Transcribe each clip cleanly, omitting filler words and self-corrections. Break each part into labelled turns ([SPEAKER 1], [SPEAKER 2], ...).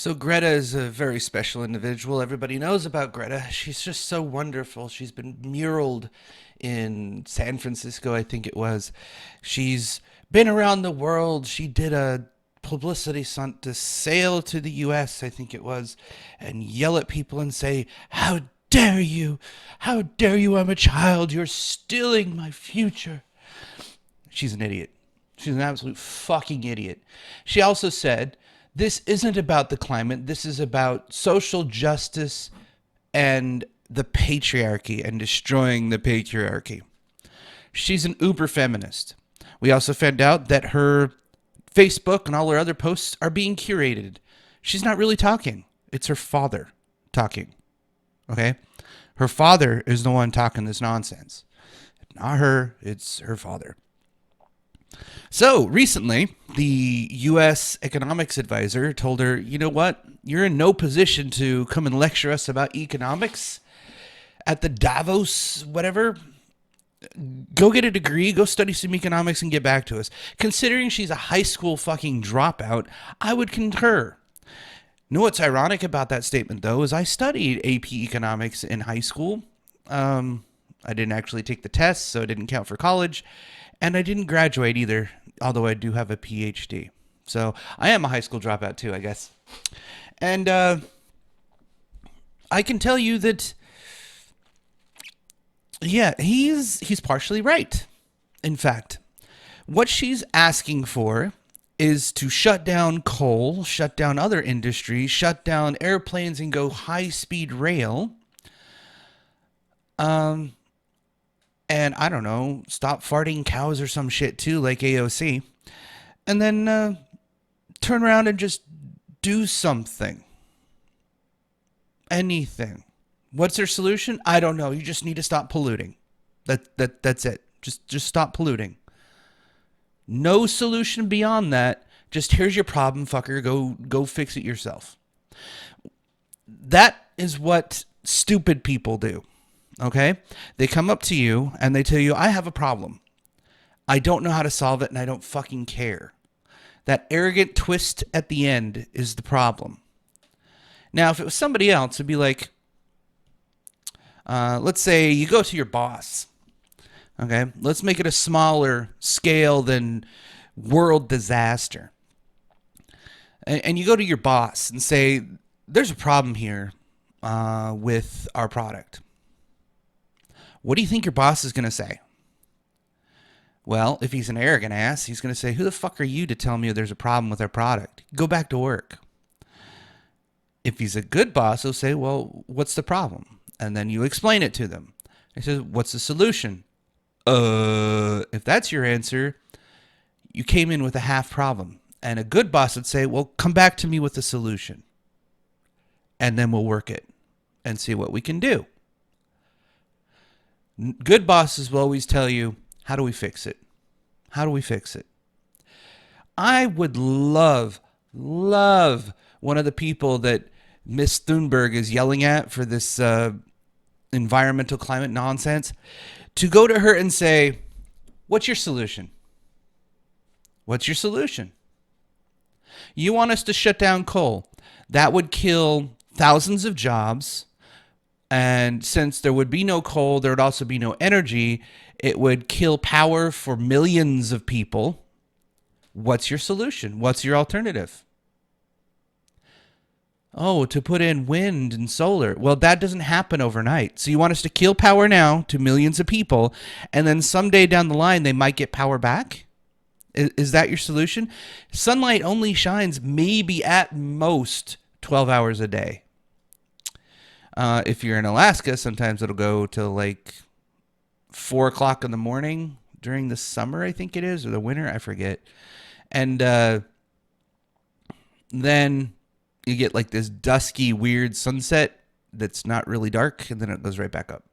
[SPEAKER 1] So Greta is a very special individual. Everybody knows about Greta. She's just so wonderful. She's been muraled in San Francisco, I think it was. She's been around the world. She did a publicity stunt to sail to the US, I think it was, and yell at people and say, "How dare you? How dare you? I'm a child. You're stealing my future." She's an idiot. She's an absolute fucking idiot. She also said, "This isn't about the climate. This is about social justice and the patriarchy and destroying the patriarchy." She's an uber feminist. We also found out that her Facebook and all her other posts are being curated. She's not really talking. It's her father talking. Okay? Her father is the one talking this nonsense. Not her, it's her father. So recently, the U.S. economics advisor told her, "You know what? You're in no position to come and lecture us about economics at the Davos, whatever. Go get a degree, go study some economics and get back to us." Considering she's a high school fucking dropout, I would concur. You know what's ironic about that statement, though, is I studied AP economics in high school. I didn't actually take the test, so it didn't count for college. And I didn't graduate either, although I do have a PhD. So I am a high school dropout too, I guess. And I can tell you that, yeah, he's partially right. In fact, what she's asking for is to shut down coal, shut down other industries, shut down airplanes, and go high-speed rail. And I don't know, stop farting cows or some shit too, like AOC. And then turn around and just do something. Anything. What's their solution? I don't know. You just need to stop polluting. That's it. Just stop polluting. No solution beyond that. Just here's your problem, fucker. Go fix it yourself. That is what stupid people do. Okay? They come up to you and they tell you, "I have a problem. I don't know how to solve it and I don't fucking care." That arrogant twist at the end is the problem. Now, if it was somebody else, it'd be like, let's say you go to your boss. Okay? Let's make it a smaller scale than world disaster. And you go to your boss and say, "There's a problem here with our product." What do you think your boss is going to say? Well, if he's an arrogant ass, he's going to say, "Who the fuck are you to tell me there's a problem with our product? Go back to work." If he's a good boss, he'll say, "Well, what's the problem?" And then you explain it to them. He says, "What's the solution?" If that's your answer, you came in with a half problem. And a good boss would say, "Well, come back to me with a solution. And then we'll work it and see what we can do." Good bosses will always tell you, "How do we fix it? How do we fix it?" I would love one of the people that Miss Thunberg is yelling at for this environmental climate nonsense to go to her and say, "What's your solution? What's your solution? You want us to shut down coal. That would kill thousands of jobs. And since there would be no coal, there would also be no energy. It would kill power for millions of people. What's your solution? What's your alternative?" "Oh, to put in wind and solar." Well, that doesn't happen overnight. So you want us to kill power now to millions of people, and then someday down the line, they might get power back? Is that your solution? Sunlight only shines maybe at most 12 hours a day. If you're in Alaska, sometimes it'll go till like 4 o'clock in the morning during the summer, I think it is, or the winter, I forget. And then you get like this dusky, weird sunset that's not really dark, and then it goes right back up.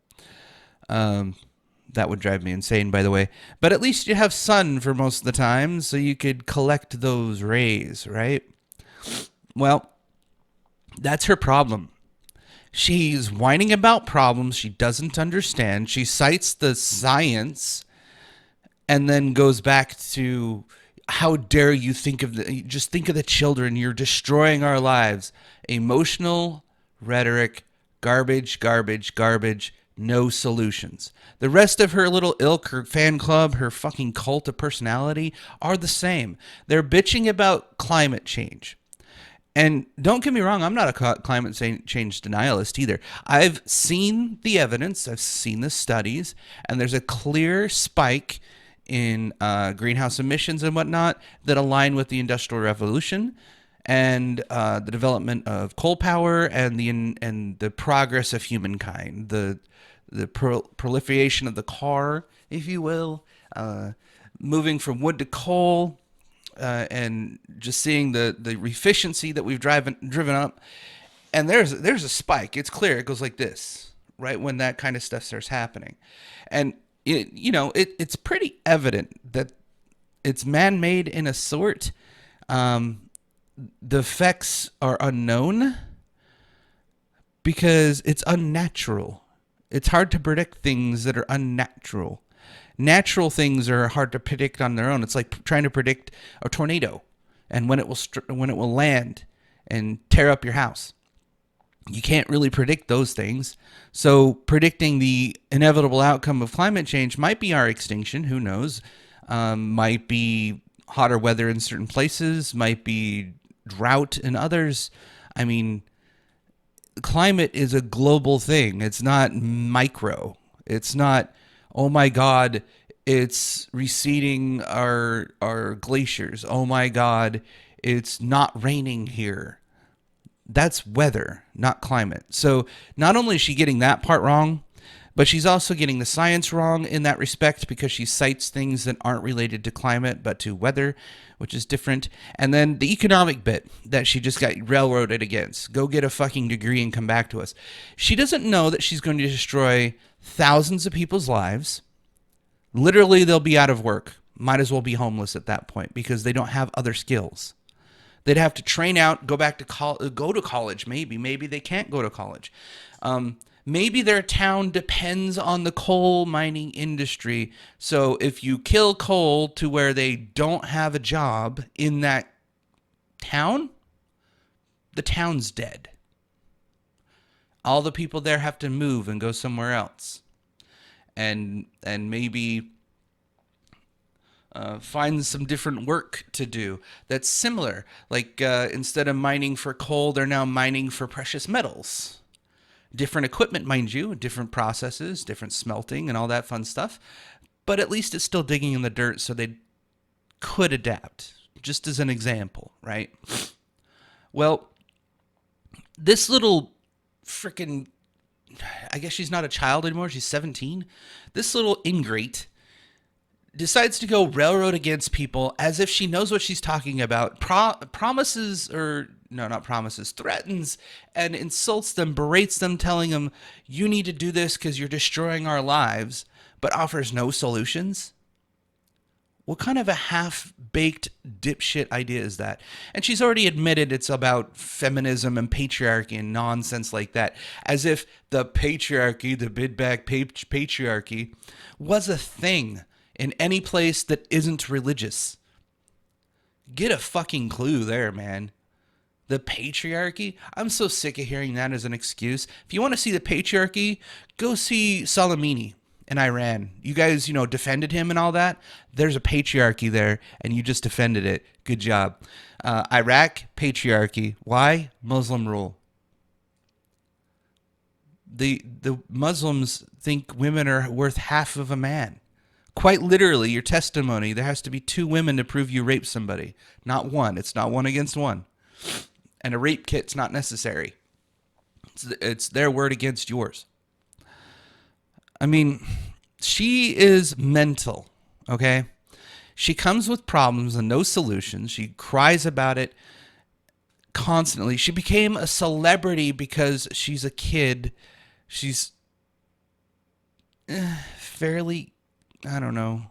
[SPEAKER 1] That would drive me insane, by the way. But at least you have sun for most of the time, so you could collect those rays, right? Well, that's her problem. She's whining about problems she doesn't understand. She cites the science and then goes back to, how dare you think of just think of the children. You're destroying our lives. Emotional rhetoric, garbage, garbage, garbage, no solutions. The rest of her little ilk, her fan club, her fucking cult of personality are the same. They're bitching about climate change. And don't get me wrong, I'm not a climate change denialist either. I've seen the evidence, I've seen the studies, and there's a clear spike in greenhouse emissions and whatnot that align with the Industrial Revolution and the development of coal power and the progress of humankind, the proliferation of the car, if you will, moving from wood to coal, and just seeing the efficiency that we've driven up. And there's a spike. It's clear. It goes like this, right when that kind of stuff starts happening, and it's pretty evident that it's man-made in a sort. The effects are unknown because it's unnatural. It's hard to predict things that are unnatural. Natural things are hard to predict on their own. It's like trying to predict a tornado and when it will land and tear up your house. You can't really predict those things. So predicting the inevitable outcome of climate change might be our extinction. Who knows? Might be hotter weather in certain places. Might be drought in others. I mean, climate is a global thing. It's not micro. It's not, oh my God, it's receding our glaciers. Oh my God, it's not raining here. That's weather, not climate. So not only is she getting that part wrong, but she's also getting the science wrong in that respect because she cites things that aren't related to climate but to weather, which is different. And then the economic bit that she just got railroaded against. Go get a fucking degree and come back to us. She doesn't know that she's going to destroy thousands of people's lives. Literally, they'll be out of work. Might as well be homeless at that point because they don't have other skills. They'd have to train out, go back to go to college. Maybe they can't go to college. Maybe their town depends on the coal mining industry. So if you kill coal to where they don't have a job in that town, the town's dead. All the people there have to move and go somewhere else, and maybe find some different work to do that's similar. Like instead of mining for coal, they're now mining for precious metals. Different equipment, mind you, different processes, different smelting and all that fun stuff. But at least it's still digging in the dirt so they could adapt, just as an example, right? Well, this little freaking, I guess she's not a child anymore, she's 17. This little ingrate decides to go railroad against people as if she knows what she's talking about, promises, or no, not promises, threatens and insults them, berates them, telling them, you need to do this because you're destroying our lives, but offers no solutions. What kind of a half-baked dipshit idea is that? And she's already admitted it's about feminism and patriarchy and nonsense like that, as if the patriarchy, the bid-back patriarchy, was a thing in any place that isn't religious. Get a fucking clue there, man. The patriarchy? I'm so sick of hearing that as an excuse. If you want to see the patriarchy, go see Soleimani in Iran. You guys, defended him and all that. There's a patriarchy there, and you just defended it. Good job. Iraq, patriarchy. Why? Muslim rule. The Muslims think women are worth half of a man. Quite literally, your testimony, there has to be 2 women to prove you raped somebody. Not one. It's not 1 against 1. And a rape kit's not necessary. It's their word against yours. I mean, she is mental, okay? She comes with problems and no solutions. She cries about it constantly. She became a celebrity because she's a kid. She's fairly, I don't know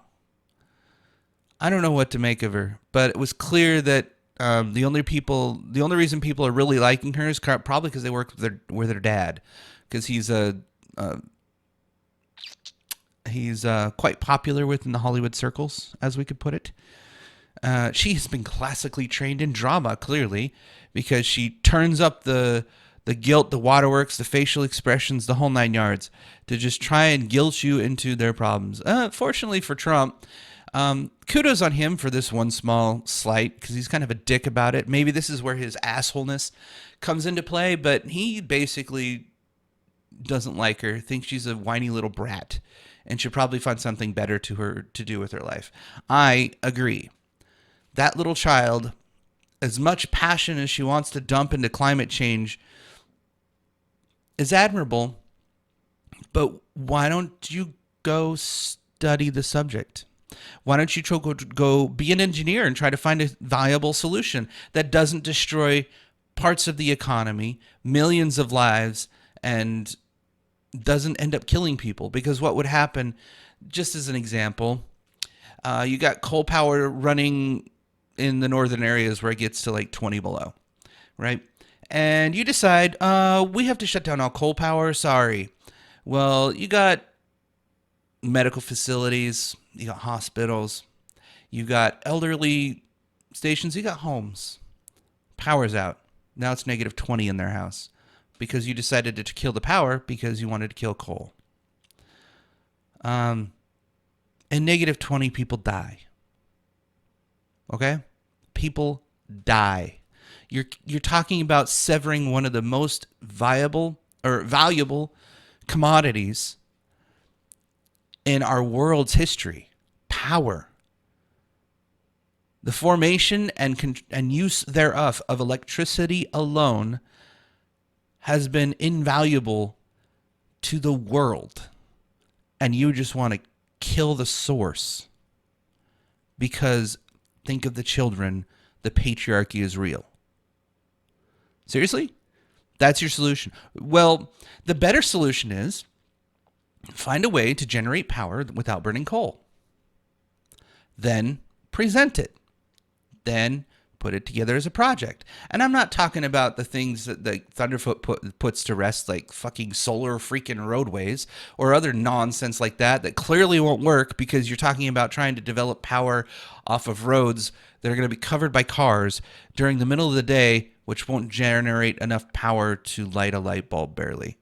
[SPEAKER 1] what to make of her, but it was clear that the only reason people are really liking her is probably because they work with their dad, because he's quite popular within the Hollywood circles, as we could put it. She has been classically trained in drama, clearly, because she turns up the guilt, the waterworks, the facial expressions, the whole nine yards, to just try and guilt you into their problems. Fortunately for Trump, kudos on him for this one small slight, because he's kind of a dick about it. Maybe this is where his assholeness comes into play, but he basically doesn't like her, thinks she's a whiny little brat, and should probably find something better to her to do with her life. I agree. That little child, as much passion as she wants to dump into climate change, is admirable, but why don't you go study the subject? Why don't you go be an engineer and try to find a viable solution that doesn't destroy parts of the economy, millions of lives, and doesn't end up killing people? Because what would happen, just as an example, you got coal power running in the northern areas where it gets to like 20 below, right? And you decide, we have to shut down all coal power. Sorry. Well, you got medical facilities, you got hospitals, you got elderly stations, you got homes. Power's out. Now it's negative 20 in their house because you decided to kill the power because you wanted to kill coal. And negative 20 people die. Okay? People die. You're talking about severing one of the most viable or valuable commodities in our world's history, power. The formation and use thereof of electricity alone has been invaluable to the world, and you just want to kill the source because think of the children. The patriarchy is real. Seriously? That's your solution. Well, the better solution is find a way to generate power without burning coal. Then present it. Then put it together as a project. And I'm not talking about the things that the Thunderfoot puts to rest, like fucking solar freaking roadways or other nonsense like that clearly won't work because you're talking about trying to develop power off of roads that are going to be covered by cars during the middle of the day, which won't generate enough power to light a light bulb barely.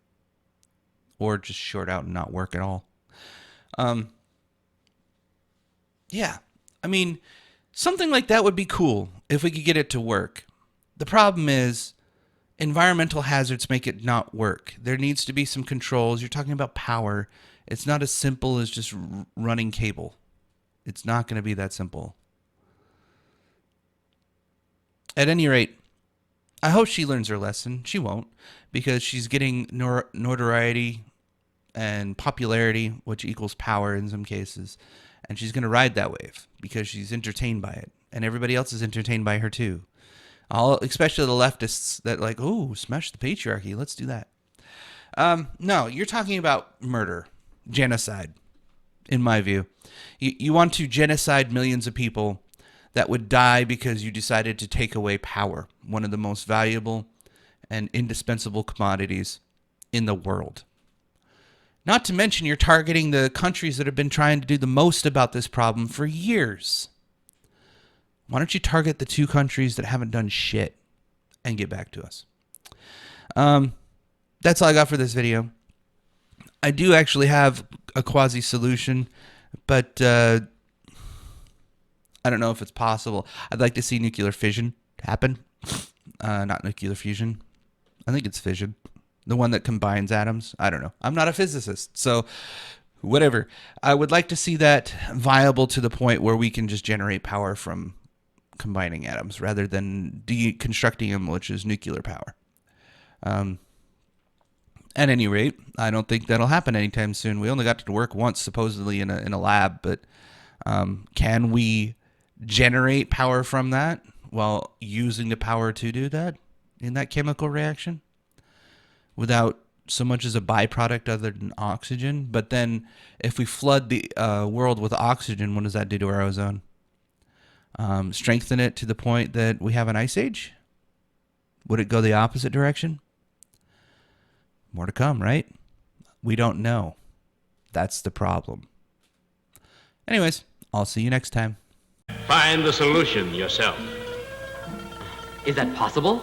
[SPEAKER 1] Or just short out and not work at all. Yeah, I mean, something like that would be cool if we could get it to work. The problem is environmental hazards make it not work. There needs to be some controls. You're talking about power. It's not as simple as just running cable. It's not going to be that simple. At any rate, I hope she learns her lesson. She won't, because she's getting notoriety and popularity, which equals power in some cases. And she's going to ride that wave because she's entertained by it. And everybody else is entertained by her too. Especially the leftists that like, oh, smash the patriarchy. Let's do that. No, you're talking about murder, genocide, in my view. You want to genocide millions of people that would die because you decided to take away power, one of the most valuable and indispensable commodities in the world. Not to mention you're targeting the countries that have been trying to do the most about this problem for years. Why don't you target the two countries that haven't done shit and get back to us? That's all I got for this video. I do actually have a quasi-solution, but I don't know if it's possible. I'd like to see nuclear fission happen. Not nuclear fusion. I think it's fission. The one that combines atoms. I don't know. I'm not a physicist, so whatever. I would like to see that viable to the point where we can just generate power from combining atoms rather than deconstructing them, which is nuclear power. At any rate, I don't think that'll happen anytime soon. We only got to work once, supposedly, in a lab, but can we generate power from that while using the power to do that in that chemical reaction without so much as a byproduct other than oxygen? But then if we flood the world with oxygen, what does that do to our ozone? Strengthen it to the point that we have an ice age? Would it go the opposite direction? More to come, right? We don't know. That's the problem. Anyways, I'll see you next time.
[SPEAKER 2] find the solution yourself.
[SPEAKER 3] Is that possible?